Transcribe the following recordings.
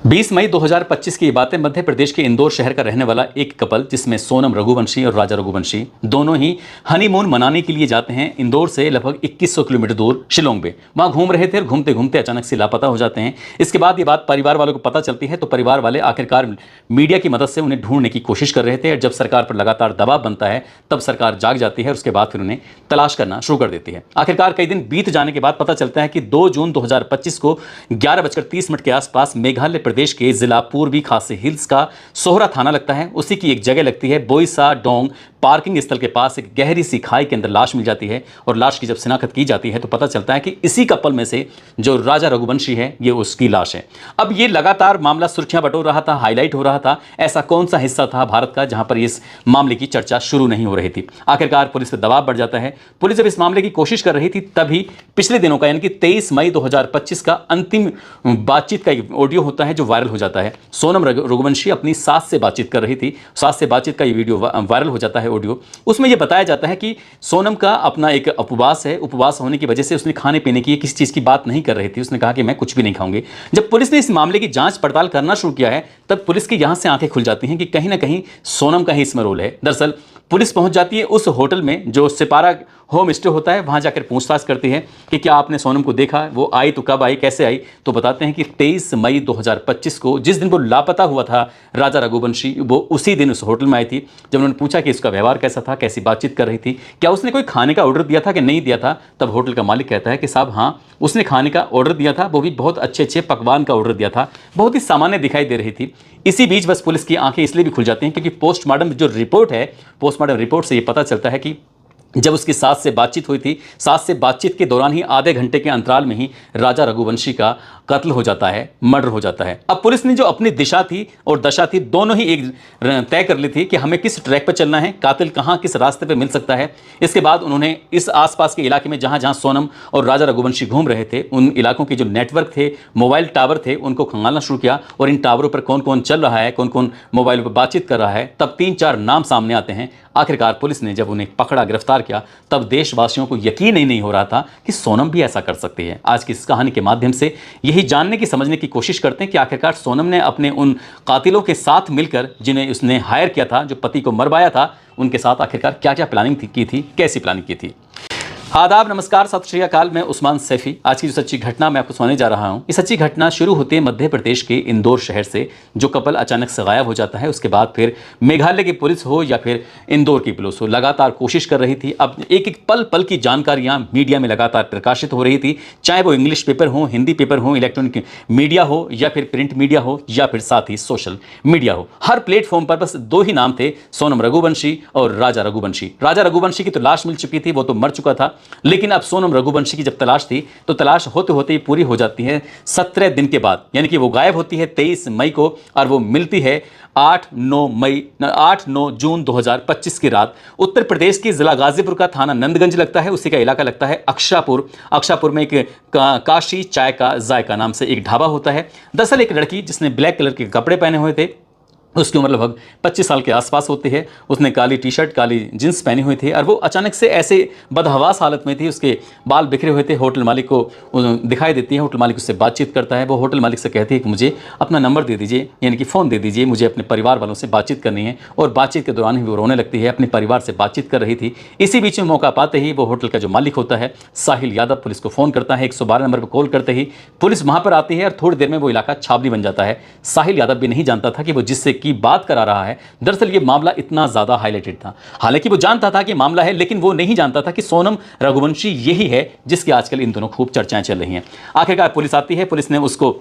20 मई 2025 की ये बातें मध्य प्रदेश के इंदौर शहर का रहने वाला एक कपल जिसमें सोनम रघुवंशी और राजा रघुवंशी दोनों ही हनीमून मनाने के लिए जाते हैं इंदौर से लगभग 2100 किलोमीटर दूर शिलोंग में। वहां घूम रहे थे और घूमते घूमते अचानक से लापता हो जाते हैं। इसके बाद ये बात परिवार वालों को पता चलती है तो परिवार वाले आखिरकार मीडिया की मदद से उन्हें ढूंढने की कोशिश कर रहे थे। और जब सरकार पर लगातार दबाव बनता है तब सरकार जाग जाती है और उसके बाद फिर उन्हें तलाश करना शुरू कर देती है। आखिरकार कई दिन बीत जाने के बाद पता चलता है कि 2 जून 2025 को 11:30 के आसपास मेघालय प्रदेश के जिला पूर्वी खासी हिल्स का सोहरा थाना लगता है, उसी की एक जगह लगती है बोईसा डोंग पार्किंग स्थल के पास एक गहरी सी खाई के अंदर लाश मिल जाती है। और लाश की जब शिनाख्त की जाती है तो पता चलता है कि इसी कपल में से जो राजा रघुवंशी है ये उसकी लाश है। अब ये लगातार मामला सुर्खियां बटोर रहा था, हाईलाइट हो रहा था। ऐसा कौन सा हिस्सा था भारत का जहां पर इस मामले की चर्चा शुरू नहीं हो रही थी। आखिरकार पुलिस पर दबाव बढ़ जाता है। पुलिस जब इस मामले की कोशिश कर रही थी तभी पिछले दिनों का यानी कि 23 मई 2025 का अंतिम बातचीत का एक ऑडियो होता है जो वायरल हो जाता है। सोनम रघुवंशी अपनी सास से बातचीत कर रही थी, सास से बातचीत का ये वीडियो वायरल हो जाता है ऑडियो। उसमें यह बताया जाता है कि सोनम का अपना एक उपवास है, उपवास होने की वजह से उसने खाने पीने की किसी चीज़ की बात नहीं कर रही थी। उसने कहा कि मैं कुछ भी नहीं खाऊंगी। जब पुलिस ने इस मामले की जांच पड़ताल करना शुरू किया है तब पुलिस की यहां से आंखें खुल जाती हैं कि कहीं ना कहीं सोनम का ही इसमें रोल है। दरअसल पुलिस पहुंच जाती है उस होटल में जो सिपारा होम स्टे होता है, वहां जाकर पूछताछ करती है कि क्या आपने सोनम को देखा, वो आई तो कब आई, कैसे आई। तो बताते हैं कि 23 मई 2025 को जिस दिन वो लापता हुआ था राजा रघुवंशी, वो उसी दिन उस होटल में आई थी। जब उन्होंने पूछा कि उसका व्यवहार कैसा था, कैसी बातचीत कर रही थी, क्या उसने कोई खाने का ऑर्डर दिया था कि नहीं दिया था, तब होटल का मालिक कहता है कि साहब हाँ उसने खाने का ऑर्डर दिया था, वो भी बहुत अच्छे अच्छे पकवान का ऑर्डर दिया था, बहुत ही सामान्य दिखाई दे रही थी। इसी बीच बस पुलिस की आंखें इसलिए भी खुल जाती हैं क्योंकि पोस्टमार्टम जो रिपोर्ट है, पोस्टमार्टम रिपोर्ट से ये पता चलता है कि जब उसकी सास से बातचीत हुई थी, सास से बातचीत के दौरान ही आधे घंटे के अंतराल में ही राजा रघुवंशी का कत्ल हो जाता है, मर्डर हो जाता है। अब पुलिस ने जो अपनी दिशा थी और दशा थी दोनों ही एक तय कर ली थी कि हमें किस ट्रैक पर चलना है, कातिल कहाँ किस रास्ते पे मिल सकता है। इसके बाद उन्होंने इस आसपास के इलाके में जहाँ जहाँ सोनम और राजा रघुवंशी घूम रहे थे उन इलाकों के जो नेटवर्क थे, मोबाइल टावर थे, उनको खंगालना शुरू किया। और इन टावरों पर कौन कौन चल रहा है, कौन कौन मोबाइल पर बातचीत कर रहा है, तब 3-4 नाम सामने आते हैं। आखिरकार पुलिस ने जब उन्हें पकड़ा, गिरफ्तार किया, तब देशवासियों को यकीन ही नहीं हो रहा था कि सोनम भी ऐसा कर सकती है। आज की इस कहानी के माध्यम से यही जानने की, समझने की कोशिश करते हैं कि आखिरकार सोनम ने अपने उन कातिलों के साथ मिलकर जिन्हें उसने हायर किया था, जो पति को मरवाया था, उनके साथ आखिरकार क्या क्या प्लानिंग की थी, कैसी प्लानिंग की थी। आदाब, नमस्कार, सत श्री अकाल। मैं उस्मान सैफी। आज की जो सच्ची घटना मैं आपको सुनाने जा रहा हूं, ये सच्ची घटना शुरू होती है मध्य प्रदेश के इंदौर शहर से। जो कपल अचानक से गायब हो जाता है, उसके बाद फिर मेघालय की पुलिस हो या फिर इंदौर की पुलिस हो, लगातार कोशिश कर रही थी। अब एक एक पल पल की जानकारियां मीडिया में लगातार प्रकाशित हो रही थी, चाहे वो इंग्लिश पेपर हो, हिंदी पेपर हो, इलेक्ट्रॉनिक मीडिया हो या फिर प्रिंट मीडिया हो या फिर साथ ही सोशल मीडिया हो। हर प्लेटफॉर्म पर बस 2 ही नाम थे, सोनम रघुवंशी और राजा रघुवंशी। राजा रघुवंशी की तो लाश मिल चुकी थी, वो तो मर चुका था, लेकिन अब सोनम रघुवंशी की जब तलाश थी तो तलाश होते होते ही पूरी हो जाती है 17 दिन के बाद। यानी कि वो गायब होती है 23 मई को और वो मिलती है 8-9 जून 2025 की रात। उत्तर प्रदेश के जिला गाजीपुर का थाना नंदगंज लगता है, उसी का इलाका लगता है अक्षापुर। अक्षापुर में एक काशी चाय का जायका नाम से एक ढाबा होता है। दरअसल एक लड़की जिसने ब्लैक कलर के कपड़े पहने हुए थे, उसकी उम्र लगभग 25 साल के आसपास होती है। उसने काली टी शर्ट, काली जींस पहनी हुई थी और वो अचानक से ऐसे बदहवास हालत में थी, उसके बाल बिखरे हुए थे। होटल मालिक को दिखाई देती है, होटल मालिक उससे बातचीत करता है। वो होटल मालिक से कहती है कि मुझे अपना नंबर दे दीजिए, यानी कि फ़ोन दे दीजिए, मुझे अपने परिवार वालों से बातचीत करनी है। और बातचीत के दौरान ही वो रोने लगती है, अपने परिवार से बातचीत कर रही थी। इसी बीच में मौका पाते ही वो होटल का जो मालिक होता है साहिल यादव, पुलिस को फ़ोन करता है। 112 नंबर पर कॉल करते ही पुलिस वहाँ पर आती है और थोड़ी देर में वो इलाका छावनी बन जाता है। साहिल यादव भी नहीं जानता था कि वो जिससे की बात करा रहा है दरअसल ये मामला इतना ज्यादा हाईलाइटेड था। हालांकि वो जानता था कि मामला है, लेकिन वो नहीं जानता था कि सोनम रघुवंशी यही है जिसकी आजकल इन दोनों खूब चर्चाएं चल रही हैं। आखिरकार पुलिस आती है। पुलिस ने उसको,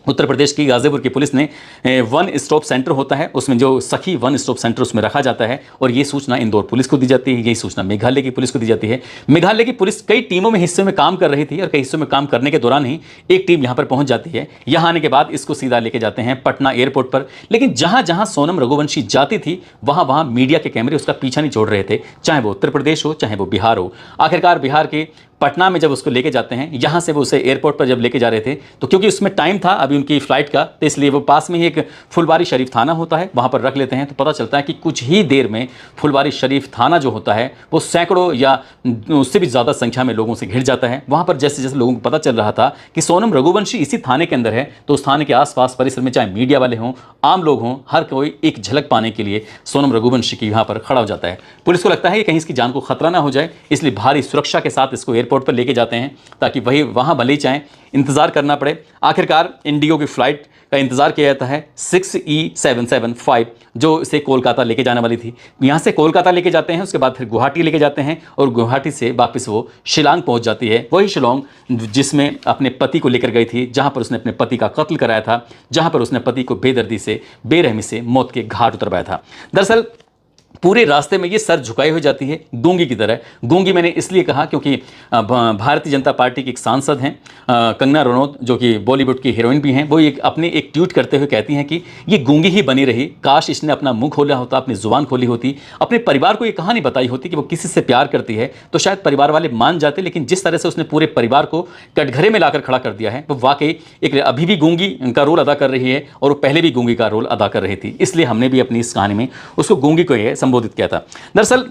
उत्तर प्रदेश की गाजीपुर की पुलिस ने 1 स्टॉप सेंटर होता है, उसमें जो सखी 1 स्टॉप सेंटर उसमें रखा जाता है। और ये सूचना इंदौर पुलिस को दी जाती है, यही सूचना मेघालय की पुलिस को दी जाती है। मेघालय की पुलिस कई टीमों में हिस्से में काम कर रही थी और कई हिस्सों में काम करने के दौरान ही एक टीम यहाँ पर पहुँच जाती है। यहाँ आने के बाद इसको सीधा लेके जाते हैं पटना एयरपोर्ट पर। लेकिन जहाँ जहाँ सोनम रघुवंशी जाती थी वहाँ वहाँ मीडिया के कैमरे उसका पीछा नहीं छोड़ रहे थे, चाहे वो उत्तर प्रदेश हो चाहे वो बिहार हो। आखिरकार बिहार के पटना में जब उसको लेके जाते हैं, यहाँ से वो उसे एयरपोर्ट पर जब लेके जा रहे थे, तो क्योंकि उसमें टाइम था अभी उनकी फ्लाइट का, तो इसलिए वो पास में ही एक फुलवारी शरीफ थाना होता है, वहाँ पर रख लेते हैं। तो पता चलता है कि कुछ ही देर में फुलवारी शरीफ थाना जो होता है वो सैकड़ों या उससे भी ज़्यादा संख्या में लोगों से घिर जाता है। वहाँ पर जैसे जैसे लोगों को पता चल रहा था कि सोनम रघुवंशी इसी थाने के अंदर है, तो उस थाने के आसपास परिसर में चाहे मीडिया वाले हों, आम लोग हों, हर कोई एक झलक पाने के लिए सोनम रघुवंशी की यहाँ पर खड़ा हो जाता है। पुलिस को लगता है कि कहीं इसकी जान को खतरा ना हो जाए, इसलिए भारी सुरक्षा के साथ इसको एयरपोर्ट पर लेके जाते हैं ताकि वही वहाँ भले ही चाहें इंतजार करना पड़े। आखिरकार इंडिगो की फ्लाइट का इंतजार किया जाता है 6E775 जो इसे कोलकाता लेके जाने वाली थी। यहाँ से कोलकाता लेके जाते हैं, उसके बाद फिर गुवाहाटी लेके जाते हैं और गुवाहाटी से वापस वो शिलांग पहुँच जाती है, वही शिलांग जिसमें अपने पति को लेकर गई थी, जहाँ पर उसने अपने पति का कत्ल कराया था, जहाँ पर उसने पति को बेदर्दी से बेरहमी से मौत के घाट उतरवाया था। दरअसल पूरे रास्ते में ये सर झुकाई हो जाती है गूंगी की तरह। गूंगी मैंने इसलिए कहा क्योंकि भारतीय जनता पार्टी की एक सांसद हैं कंगना रनौत, जो कि बॉलीवुड की हीरोइन भी हैं, वो अपने एक ट्वीट करते हुए कहती हैं कि ये गूंगी ही बनी रही, काश इसने अपना मुंह खोला होता, अपनी जुबान खोली होती, अपने परिवार को ये कहानी बताई होती कि वो किसी से प्यार करती है, तो शायद परिवार वाले मान जाते। लेकिन जिस तरह से उसने पूरे परिवार को कटघरे में लाकर खड़ा कर दिया है, वो वाकई एक अभी भी गूंगी का रोल अदा कर रही है और वो पहले भी गूंगी का रोल अदा कर रही थी। इसलिए हमने भी अपनी इस कहानी में उसको गूंगी को संबोधित किया था। दरअसल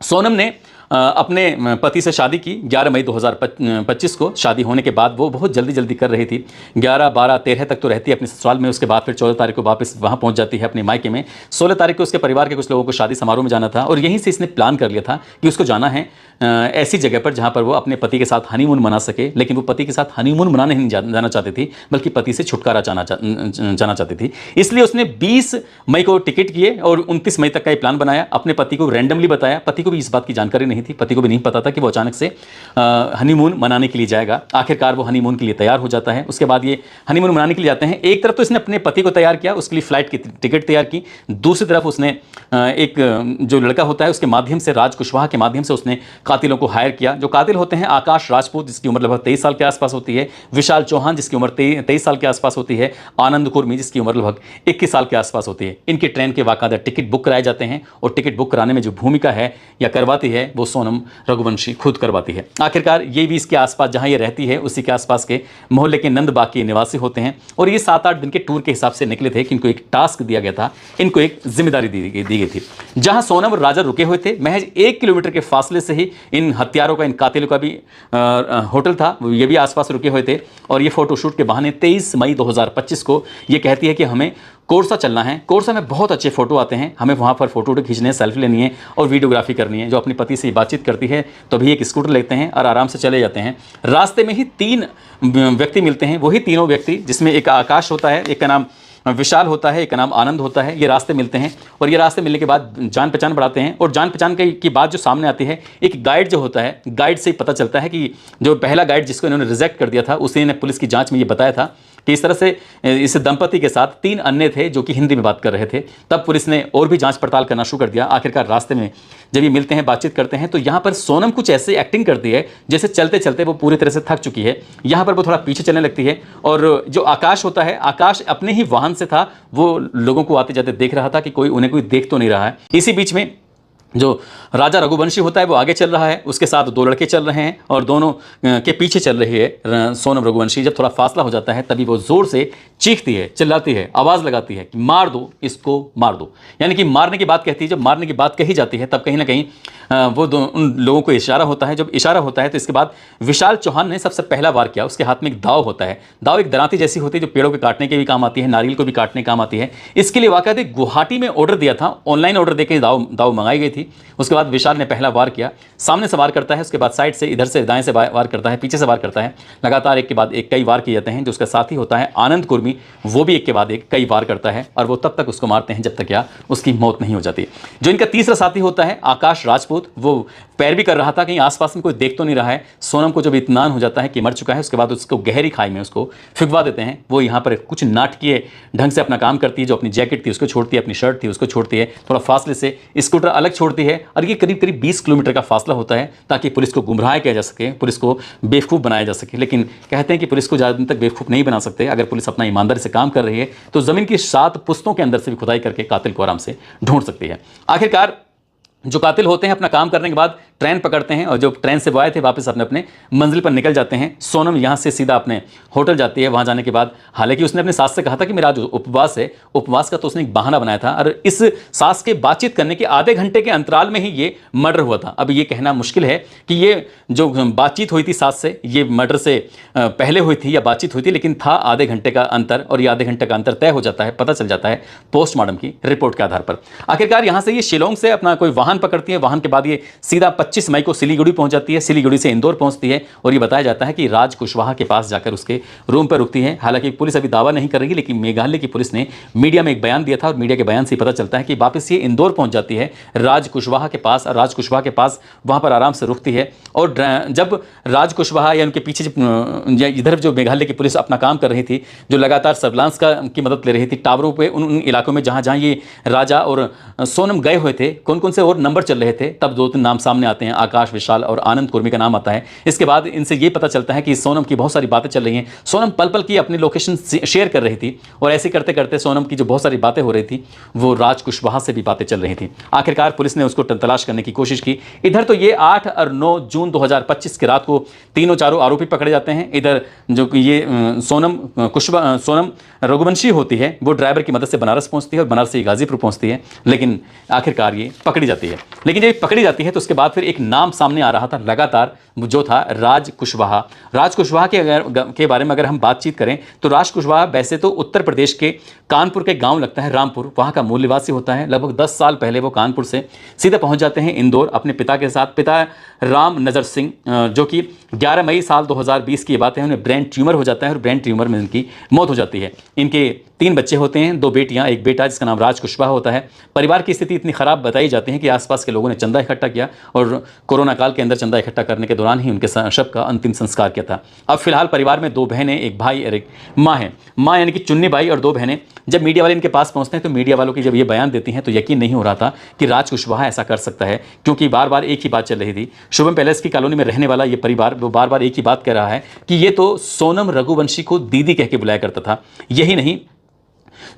सोनम ने अपने पति से शादी की 11 मई 2025 को। शादी होने के बाद वो बहुत जल्दी कर रही थी, 11, 12, 13 तक तो रहती है अपने ससुराल में। उसके बाद फिर 14 तारीख को वापस वहाँ पहुँच जाती है अपने मायके में। 16 तारीख को उसके परिवार के कुछ लोगों को शादी समारोह में जाना था और यहीं से इसने प्लान कर लिया था कि उसको जाना है ऐसी जगह पर जहाँ पर वो अपने पति के साथ हनीमून मना सके। लेकिन वो पति के साथ हनीमून मनाने नहीं जाना चाहती थी, बल्कि पति से छुटकारा जाना चाहती थी। इसलिए उसने 20 मई को टिकट किए और 29 मई तक का ये प्लान बनाया। अपने पति को रैंडमली बताया, पति को भी इस बात की जानकारी नहीं थी, पति को भी नहीं पता था कि वो अचानक से हनीमून मनाने के लिए जाएगा। आखिरकार वो हनीमून के लिए तैयार हो जाता है। उसके बाद ये हनीमून मनाने के लिए जाते हैं। एक तरफ तो इसने अपने पति को तैयार किया, उसके लिए फ्लाइट की टिकट तैयार की, दूसरी तरफ उसने एक जो लड़का होता है उसके माध्यम से, राज कुशवाहा के माध्यम से उसने कातिलों को हायर किया। जो कातिल होते हैं आकाश राजपूत जिसकी उम्र लगभग 23 साल के आसपास होती है, विशाल चौहान जिसकी उम्र 23 साल के आसपास होती है, आनंद कुर्मी जिसकी उम्र लगभग 21 साल के आसपास होती है। इनके ट्रेन के बाकायदा टिकट बुक कराए जाते हैं और टिकट बुक कराने में जो भूमिका है या करवाती है वो सोनम रघुवंशी खुद करवाती है। आखिरकार ये भी इसके आसपास जहां ये रहती है उसी के आसपास के मोहल्ले के नंदबाग के निवासी होते हैं और ये 7-8 दिन के टूर के हिसाब से निकले थे कि इनको एक टास्क दिया गया था, इनको एक जिम्मेदारी दी गई थी। जहां सोनम और राजा रुके हुए थे, महज 1 किलोमीटर के फासले से ही इन हत्यारों का, इन कातिलों का भी होटल था, ये भी आसपास रुके हुए थे। और ये फोटोशूट के बहाने 23 मई 2025 को ये कहती है कि हमें कोरसा चलना है, कोरसा में बहुत अच्छे फोटो आते हैं, हमें वहाँ पर फोटो खींचने, सेल्फी लेनी है और वीडियोग्राफी करनी है। जो अपने पति से बातचीत करती है तो अभी एक स्कूटर लेते हैं और आराम से चले जाते हैं। रास्ते में ही 3 व्यक्ति मिलते हैं, वही तीनों व्यक्ति जिसमें एक आकाश होता है, एक का नाम विशाल होता है, एक का नाम आनंद होता है। ये रास्ते मिलते हैं और ये रास्ते मिलने के बाद जान पहचान बढ़ाते हैं और जान पहचान की बात जो सामने आती है, एक गाइड जो होता है, गाइड से पता चलता है कि जो पहला गाइड जिसको इन्होंने रिजेक्ट कर दिया था उसी ने पुलिस की जांच में ये बताया था कि इस तरह से इस दंपति के साथ 3 अन्य थे जो कि हिंदी में बात कर रहे थे। तब पुलिस ने और भी जांच पड़ताल करना शुरू कर दिया। आखिरकार रास्ते में जब ये मिलते हैं, बातचीत करते हैं, तो यहाँ पर सोनम कुछ ऐसे एक्टिंग करती है जैसे चलते चलते वो पूरी तरह से थक चुकी है। यहाँ पर वो थोड़ा पीछे चलने लगती है और जो आकाश होता है, आकाश अपने ही वाहन से था, वो लोगों को आते जाते देख रहा था कि उन्हें कोई देख तो नहीं रहा है। इसी बीच में जो राजा रघुवंशी होता है वो आगे चल रहा है, उसके साथ 2 लड़के चल रहे हैं और दोनों के पीछे चल रही है सोनम रघुवंशी। जब थोड़ा फासला हो जाता है तभी वो जोर से चीखती है, चिल्लाती है, आवाज़ लगाती है कि मार दो इसको, मार दो। यानी कि मारने की बात कहती है। जब मारने की बात कही जाती है तब कहीं ना कहीं वो उन लोगों को इशारा होता है। जब इशारा होता है तो इसके बाद विशाल चौहान ने सबसे पहला वार किया। उसके हाथ में एक दाव होता है, दाव एक दराती जैसी होती है जो पेड़ों के काटने के भी काम आती है, नारियल को भी काटने काम आती है। इसके लिए वाकई गुवाहाटी में ऑर्डर दिया था, ऑनलाइन ऑर्डर देकर दाव मंगाई गई थी। उसके बाद विशाल ने पहला वार किया, सामने से वार करता है, उसके बाद साइड से, इधर से, दाएं से वार करता है, पीछे से वार करता है। लगातार एक के बाद एक कई वार किए जाते हैं। जो उसका साथी होता है आनंद कुर्मी, वो भी एक के बाद एक कई वार करता है और वो तब तक उसको मारते हैं जब तक या उसकी मौत नहीं हो जाती। जो इनका तीसरा साथी होता है आकाश राजपूत, वो पैर भी कर रहा था कहीं आसपास में कोई देख तो नहीं रहा है। सोनम को जब इत्मीनान हो जाता है कि मर चुका है, उसके बाद उसको गहरी खाई में उसको फिकवा देते हैं। वो यहाँ पर कुछ नाटकीय ढंग से अपना काम करती है। जो अपनी जैकेट थी उसको छोड़ती है, अपनी शर्ट थी उसको छोड़ती है, थोड़ा फासले से स्कूटर अलग छोड़ती है और ये करीब 20 किलोमीटर का फासला होता है ताकि पुलिस को गुमराह किया जा सके, पुलिस को बेवकूफ़ बनाया जा सके। लेकिन कहते हैं कि पुलिस को ज़्यादा दिन तक बेवकूफ़ नहीं बना सकते। अगर पुलिस अपना ईमानदारी से काम कर रही है तो ज़मीन की 7 पुस्तों के अंदर से भी खुदाई करके कातिल को आराम से ढूंढ सकती है। आखिरकार जो कातिल होते हैं अपना काम करने के बाद ट्रेन पकड़ते हैं और जो ट्रेन से वो आए थे वापस अपने अपने मंजिल पर निकल जाते हैं। सोनम यहाँ से सीधा अपने होटल जाती है। वहाँ जाने के बाद हालांकि उसने अपने सास से कहा था कि मेरा आज उपवास है, उपवास का तो उसने एक बहाना बनाया था और इस सास के बातचीत करने के आधे घंटे के अंतराल में ही ये मर्डर हुआ था। अब ये कहना मुश्किल है कि ये जो बातचीत हुई थी सास से ये मर्डर से पहले हुई थी या बातचीत हुई थी, लेकिन था आधे घंटे का अंतर और ये आधे घंटे का अंतर तय हो जाता है, पता चल जाता है पोस्टमार्टम की रिपोर्ट के आधार पर। आखिरकार यहाँ से ये शिलोंग से अपना कोई वाहन पकड़ती है। वाहन के बाद ये सीधा 25 मई को सिलीगुड़ी पहुंच जाती है। सिलीगुड़ी से इंदौर पहुंचती है और ये बताया जाता है कि राज कुशवाहा के पास जाकर उसके रूम पर रुकती है। हालांकि पुलिस अभी दावा नहीं कर रही, लेकिन मेघालय की पुलिस ने मीडिया में एक बयान दिया था और मीडिया के बयान से पता चलता है कि वापस ये इंदौर पहुंच जाती है राज कुशवाहा के पास और राज कुशवाहा के पास वहां पर आराम से रुकती है। और जब राज कुशवाहा या उनके पीछे इधर जो मेघालय की पुलिस अपना काम कर रही थी, जो लगातार सर्विलांस की मदद ले रही थी टावरों पर, उन इलाकों में जहां जहां ये राजा और सोनम गए हुए थे, कौन कौन से और नंबर चल रहे थे, तब 2-3 नाम सामने आते हैं। आकाश, विशाल और आनंद कुर्मी का नाम आता है। इसके बाद इनसे ये पता चलता है कि सोनम की बहुत सारी बातें चल रही हैं। सोनम पल पल की अपनी लोकेशन शेयर कर रही थी और ऐसे करते करते सोनम की जो बहुत सारी बातें हो रही थी वो राज कुशवाहा से भी बातें चल रही थी। आखिरकार पुलिस ने उसको तलाश करने की कोशिश की। इधर तो ये 8 और 9 जून 2025 की रात को तीनों चारों आरोपी पकड़े जाते हैं। इधर जो ये सोनम रघुवंशी होती है वो ड्राइवर की मदद से बनारस पहुंचती है और बनारस से गाजीपुर पहुंचती है, लेकिन आखिरकार ये पकड़ी जाती है। लेकिन जब पकड़ी जाती है तो उसके बाद फिर एक नाम सामने आ रहा था लगातार, जो था राज कुशवाहा। राज कुशवाहा के बारे में अगर हम बातचीत करें तो राज कुशवाहा वैसे तो उत्तर प्रदेश के कानपुर के गांव लगता है रामपुर, वहां का मूल निवासी होता है। लगभग 10 साल पहले वो कानपुर से सीधे पहुंच जाते हैं इंदौर अपने पिता के साथ। पिता राम नजर सिंह, जो कि 11 मई साल 2020 की बात है, उन्हें ब्रेन ट्यूमर हो जाता है और ब्रेन ट्यूमर में उनकी मौत हो जाती है। इनके 3 बच्चे होते हैं, 2 बेटियां, 1 बेटा जिसका नाम राज कुशवाहा होता है। परिवार की स्थिति इतनी खराब बताई जाती है कि आसपास के लोगों ने चंदा इकट्ठा किया और कोरोना काल के अंदर चंदा इकट्ठा करने के दौरान ही उनके शव का अंतिम संस्कार किया था। अब फिलहाल परिवार में 2 बहनें, 1 भाई और 1 माँ है। माँ यानी कि चुन्नी बाई और 2 बहनें। जब मीडिया वाले इनके पास पहुंचते हैं तो मीडिया वालों की जब ये बयान देती हैं तो यकीन नहीं हो रहा था कि राज कुशवाहा ऐसा कर सकता है, क्योंकि बार बार एक ही बात चल रही थी। शुभम पैलेस की कॉलोनी में रहने वाला ये परिवार वो बार बार एक ही बात कह रहा है कि ये तो सोनम रघुवंशी को दीदी कह के बुलाया करता था। यही नहीं,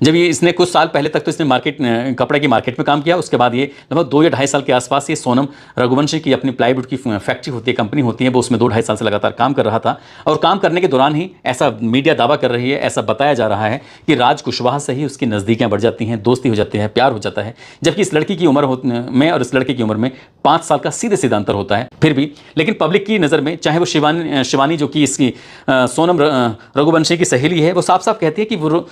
जब ये इसने कुछ साल पहले तक तो इसने कपड़े की मार्केट में काम किया। उसके बाद ये लगभग 2 या ढाई साल के आसपास ये सोनम रघुवंशी की अपनी प्लाईवुड की फैक्ट्री होती है, कंपनी होती है, वो उसमें 2-2.5 साल से लगातार काम कर रहा था। और काम करने के दौरान ही ऐसा मीडिया दावा कर रही है, ऐसा बताया जा रहा है कि राज कुशवाहा से ही उसकी नज़दीकियाँ बढ़ जाती हैं, दोस्ती हो जाती है, प्यार हो जाता है। जबकि इस लड़की की उम्र में और इस लड़के की उम्र में 5 साल का सीधे सीधा अंतर होता है। फिर भी लेकिन पब्लिक की नज़र में चाहे वो शिवानी जो कि इसकी सोनम रघुवंशी की सहेली है, वो साफ साफ कहती है कि वो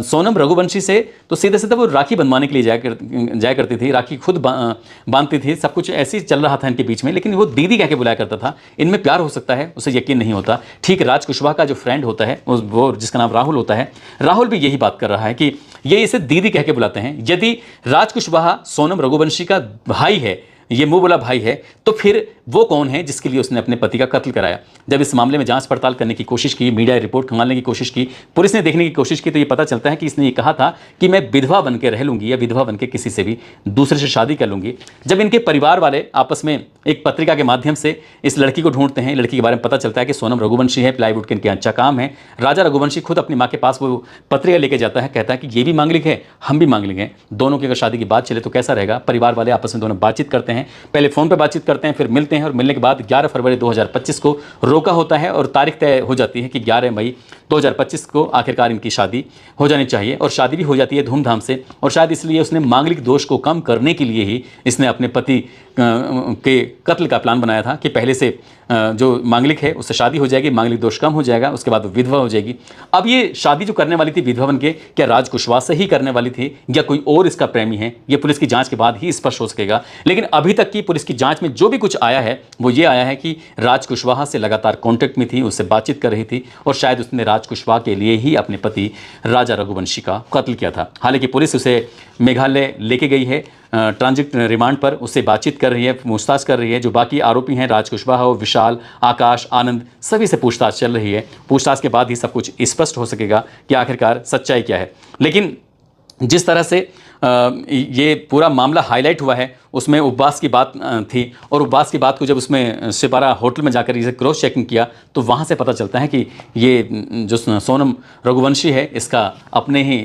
सोनम रघुवंशी से तो सीधे सीधे वो राखी बंधवाने के लिए जाया करती थी, राखी खुद बांधती थी, सब कुछ ऐसे ही चल रहा था इनके बीच में, लेकिन वो दीदी कह के बुलाया करता था। इनमें प्यार हो सकता है, उसे यकीन नहीं होता। ठीक राज कुशवाहा का जो फ्रेंड होता है वो जिसका नाम राहुल होता है, राहुल भी यही बात कर रहा है कि ये इसे दीदी कह के बुलाते हैं। यदि राज कुशवाहा सोनम रघुवंशी का भाई है, ये मुंह बोला भाई है, तो फिर वो कौन है जिसके लिए उसने अपने पति का कत्ल कराया। जब इस मामले में जांच पड़ताल करने की कोशिश की, मीडिया रिपोर्ट खंगालने की कोशिश की, पुलिस ने देखने की कोशिश की, तो ये पता चलता है कि इसने ये कहा था कि मैं विधवा बन के रह लूंगी या विधवा बन के किसी से भी दूसरे से शादी कर लूंगी। जब इनके परिवार वाले आपस में एक पत्रिका के माध्यम से इस लड़की को ढूंढते हैं, लड़की के बारे में पता चलता है कि सोनम रघुवंशी है, प्लाईवुड के इनके अच्छा काम है। राजा रघुवंशी खुद अपनी माँ के पास वो पत्रिका लेके जाता है, कहता है कि ये भी मांगलिक है, हम भी मांगलिक हैं, दोनों की अगर शादी की बात चले तो कैसा रहेगा। परिवार वाले आपस में दोनों बातचीत करते हैं, पहले फ़ोन पर बातचीत करते हैं, फिर मिलते हैं और मिलने के बाद 11 फरवरी 2025 को रोका होता है और तारीख तय हो जाती है कि 11 मई 2025 को आखिरकार इनकी शादी हो जानी चाहिए। और शादी भी हो जाती है धूमधाम से। और शायद इसलिए उसने मांगलिक दोष को कम करने के लिए ही इसने अपने पति के कत्ल का प्लान बनाया था कि पहले से जो मांगलिक है उससे शादी हो जाएगी, मांगलिक दोष कम हो जाएगा, उसके बाद वो विधवा हो जाएगी। अब ये शादी जो करने वाली थी विधवा बन के, क्या राज कुशवाहा से ही करने वाली थी या कोई और इसका प्रेमी है, ये पुलिस की जांच के बाद ही स्पष्ट हो सकेगा। लेकिन अभी तक की पुलिस की जांच में जो भी कुछ आया है वो ये आया है कि राज कुशवाहा से लगातार कॉन्टेक्ट में थी, उससे बातचीत कर रही थी और शायद उसने राज कुशवाहा के लिए ही अपने पति राजा रघुवंशी का कत्ल किया था। हालांकि पुलिस उसे मेघालय लेके गई है ट्रांजिट रिमांड पर, उससे बातचीत कर रही है, पूछताछ कर रही है। जो बाकी आरोपी हैं राज कुशवाहा, विशाल, आकाश, आनंद, सभी से पूछताछ चल रही है। पूछताछ के बाद ही सब कुछ स्पष्ट हो सकेगा कि आखिरकार सच्चाई क्या है। लेकिन जिस तरह से ये पूरा मामला हाईलाइट हुआ है उसमें उपवास की बात थी, और उपवास की बात को जब उसमें सिपारा होटल में जाकर इसे क्रॉस चेकिंग किया तो वहाँ से पता चलता है कि ये जो सोनम रघुवंशी है इसका अपने ही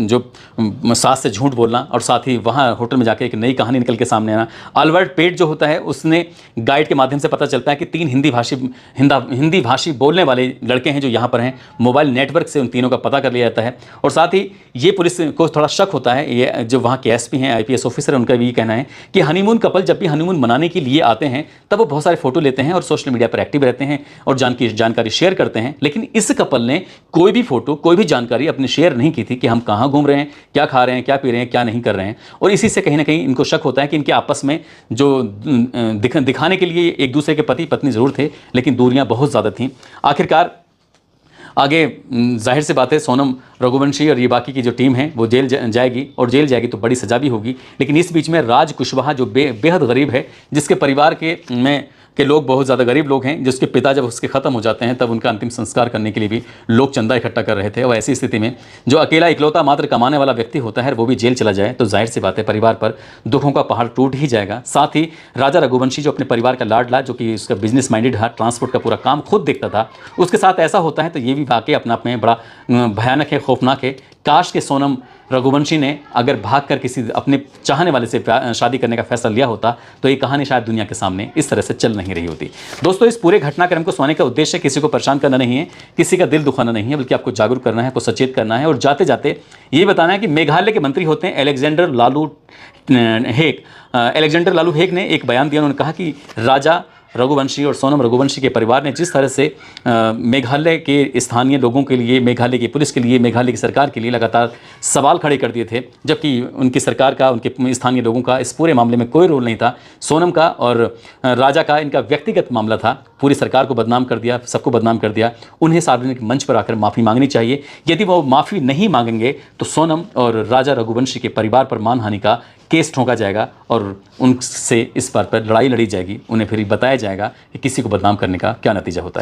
जो सास से झूठ बोलना और साथ ही वहाँ होटल में जाकर एक नई कहानी निकल के सामने आना। अल्बर्ट पेट जो होता है उसने गाइड के माध्यम से पता चलता है कि 3 हिंदी भाषी बोलने वाले लड़के हैं जो यहाँ पर हैं। मोबाइल नेटवर्क से उन तीनों का पता कर लिया जाता है, और साथ ही ये पुलिस को थोड़ा शक होता है, ये जो वहाँ के एसपी हैं, आईपीएस ऑफिसर है, उनका भी ये कहना है कि हनीमून कपल जब भी हनीमून मनाने के लिए आते हैं तब वो बहुत सारे फोटो लेते हैं और सोशल मीडिया पर एक्टिव रहते हैं और जानकारी शेयर करते हैं, लेकिन इस कपल ने कोई भी फोटो कोई भी जानकारी अपनी शेयर नहीं की थी कि हम कहाँ घूम रहे हैं, क्या खा रहे हैं, क्या पी रहे हैं, क्या नहीं कर रहे हैं। और इसी से कहीं ना कहीं इनको शक होता है कि इनके आपस में जो दिखाने के लिए एक दूसरे के पति पत्नी जरूर थे, लेकिन दूरियां बहुत ज़्यादा थीं। आखिरकार आगे जाहिर सी बात है सोनम रघुवंशी और ये बाकी की जो टीम है वो जेल जाएगी, और जेल जाएगी तो बड़ी सज़ा भी होगी। लेकिन इस बीच में राज कुशवाहा जो बेहद गरीब है, जिसके परिवार के लोग बहुत ज़्यादा गरीब लोग हैं, जिसके पिता जब उसके ख़त्म हो जाते हैं तब उनका अंतिम संस्कार करने के लिए भी लोग चंदा इकट्ठा कर रहे थे। और ऐसी स्थिति में जो अकेला इकलौता मात्र कमाने वाला व्यक्ति होता है वो भी जेल चला जाए तो जाहिर सी बात है परिवार पर दुखों का पहाड़ टूट ही जाएगा। साथ ही राजा रघुवंशी जो अपने परिवार का लाडला, जो कि उसका बिजनेस माइंडेड था, ट्रांसपोर्ट का पूरा काम खुद देखता था, उसके साथ ऐसा होता है तो ये भी वाकई अपने आप में बड़ा भयानक है, खौफनाक है। काश के सोनम रघुवंशी ने अगर भागकर किसी अपने चाहने वाले से शादी करने का फैसला लिया होता तो ये कहानी शायद दुनिया के सामने इस तरह से चल नहीं रही होती। दोस्तों, इस पूरे घटनाक्रम को सुनाने का उद्देश्य किसी को परेशान करना नहीं है, किसी का दिल दुखाना नहीं है, बल्कि आपको जागरूक करना है, आपको सचेत करना है, और जाते जाते ये बताना है कि मेघालय के मंत्री होते हैं अलेक्जेंडर लालू हेग ने एक बयान दिया। उन्होंने कहा कि राजा रघुवंशी और सोनम रघुवंशी के परिवार ने जिस तरह से मेघालय के स्थानीय लोगों के लिए, मेघालय की पुलिस के लिए, मेघालय की सरकार के लिए लगातार सवाल खड़े कर दिए थे, जबकि उनकी सरकार का, उनके स्थानीय लोगों का इस पूरे मामले में कोई रोल नहीं था। सोनम का और राजा का इनका व्यक्तिगत मामला था, पूरी सरकार को बदनाम कर दिया, सबको बदनाम कर दिया। उन्हें सार्वजनिक मंच पर आकर माफ़ी मांगनी चाहिए। यदि वो माफ़ी नहीं मांगेंगे तो सोनम और राजा रघुवंशी के परिवार पर मानहानि का केस ठोंका जाएगा और उनसे इस बात पर लड़ाई लड़ी जाएगी। उन्हें फिर बताया जाएगा कि किसी को बदनाम करने का क्या नतीजा होता है।